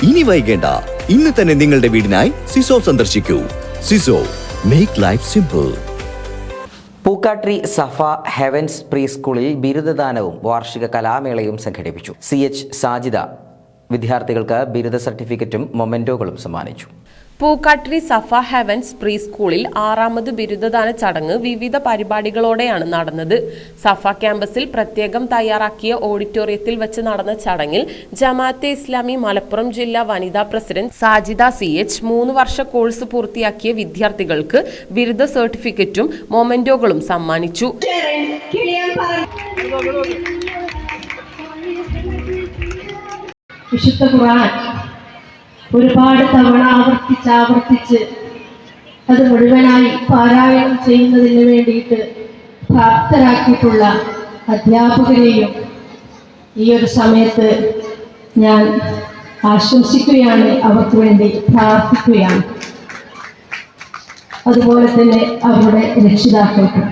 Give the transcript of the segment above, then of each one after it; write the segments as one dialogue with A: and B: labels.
A: ഇനി വൈകേണ്ട, ഇന്ന് തന്നെ നിങ്ങളുടെ വീടിനായി സിസോ സന്ദർശിക്കൂ. സിസോ, മേക്ക് ലൈഫ് സിമ്പിൾ.
B: പൂക്കാട്രി സഫ ഹെവൻസ് പ്രീ സ്കൂളിൽ ബിരുദദാനവും വാർഷിക കലാമേളയും സംഘടിപ്പിച്ചു. CH സാജിദ വിദ്യാർത്ഥികൾക്ക് ബിരുദ സർട്ടിഫിക്കറ്റും മൊമെന്റോകളും സമ്മാനിച്ചു.
C: പൂക്കാട്രി സഫ ഹെവൻസ് പ്രീ സ്കൂളിൽ 6ാമത് ബിരുദദാന ചടങ്ങ് വിവിധ പരിപാടികളോടെയാണ് നടന്നത്. സഫ ക്യാമ്പസിൽ പ്രത്യേകം തയ്യാറാക്കിയ ഓഡിറ്റോറിയത്തിൽ വെച്ച് നടന്ന ചടങ്ങിൽ ജമാഅത്തെ ഇസ്ലാമി മലപ്പുറം ജില്ലാ വനിതാ പ്രസിഡന്റ് സാജിദ CH 3 വർഷ കോഴ്സ് പൂർത്തിയാക്കിയ വിദ്യാർത്ഥികൾക്ക് ബിരുദ സർട്ടിഫിക്കറ്റും മൊമെന്റോകളും സമ്മാനിച്ചു.
D: വിശുദ്ധ ഖുർആൻ ഒരുപാട് തവണ ആവർത്തിച്ച് അത് മുഴുവനായി പാരായണം ചെയ്യുന്നതിന് വേണ്ടിയിട്ട് പ്രാപ്തരാക്കിയിട്ടുള്ള അധ്യാപകരെയും ഈ ഒരു സമയത്ത് ഞാൻ ആശംസിക്കുകയാണ്, അവർക്ക് വേണ്ടി പ്രാർത്ഥിക്കുകയാണ്. അതുപോലെ തന്നെ അവരുടെ രക്ഷിതാക്കൾക്ക്.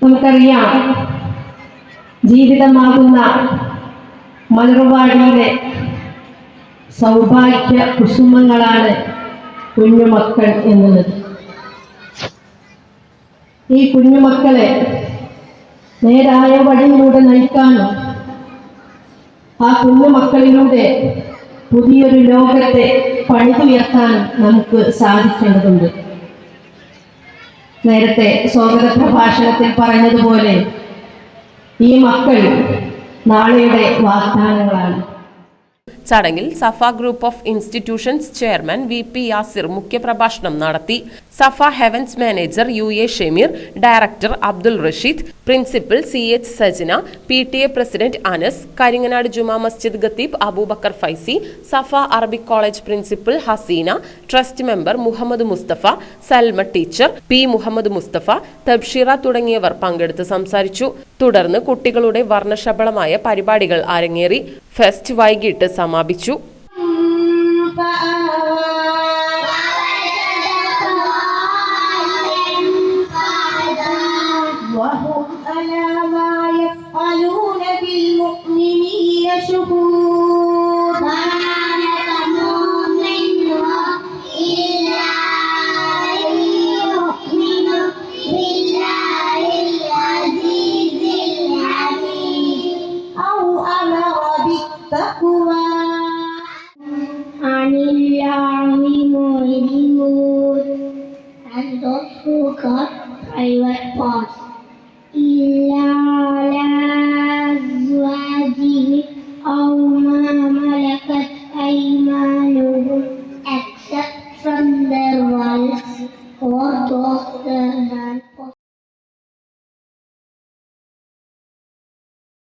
D: നമുക്കറിയാം, ജീവിതമാകുന്ന മലർവാടിയിലെ സൗഭാഗ്യ കുസുമങ്ങളാണ് കുഞ്ഞുമക്കൾ എന്നുള്ളത്. ഈ കുഞ്ഞുമക്കളെ നേരായ വഴിയിലൂടെ നയിക്കാനും ആ കുഞ്ഞുമക്കളിലൂടെ പുതിയൊരു ലോകത്തെ പണിതുയർത്താനും നമുക്ക് സാധിക്കേണ്ടതുണ്ട്. നേരത്തെ സ്വാഗത പ്രഭാഷണത്തിൽ പറഞ്ഞതുപോലെ ഈ മക്കൾ നാളെയുടെ വാഗ്ദാനങ്ങളാണ്.
C: ചടങ്ങിൽ Safa group of institutions chairman VP Yasir മുഖ്യപ്രഭാഷണം നടത്തി. Safa Heavens manager UA Shameer, director Abdul Rasheed, principal CH Sajana, PTA president Anas, Karinganad Juma Masjid ഖത്തീബ് Abubakar Faizy, Safa Arabic college principal Haseena, trust member Muhammad Mustafa, Salma teacher, P Muhammad Mustafa, Thabsheera തുടങ്ങിയവർ പങ്കെടുത്ത് സംസാരിച്ചു. തുടർന്ന് കുട്ടികളുടെ വർണ്ണശബളമായ പരിപാടികൾ അരങ്ങേറി. ഫെസ്റ്റ് വൈകിട്ട് സമാപിച്ചു.
E: And those who got private parts, إلا لأزواجهم أو ما ملكت أيمانهم, except from their wives or those their hands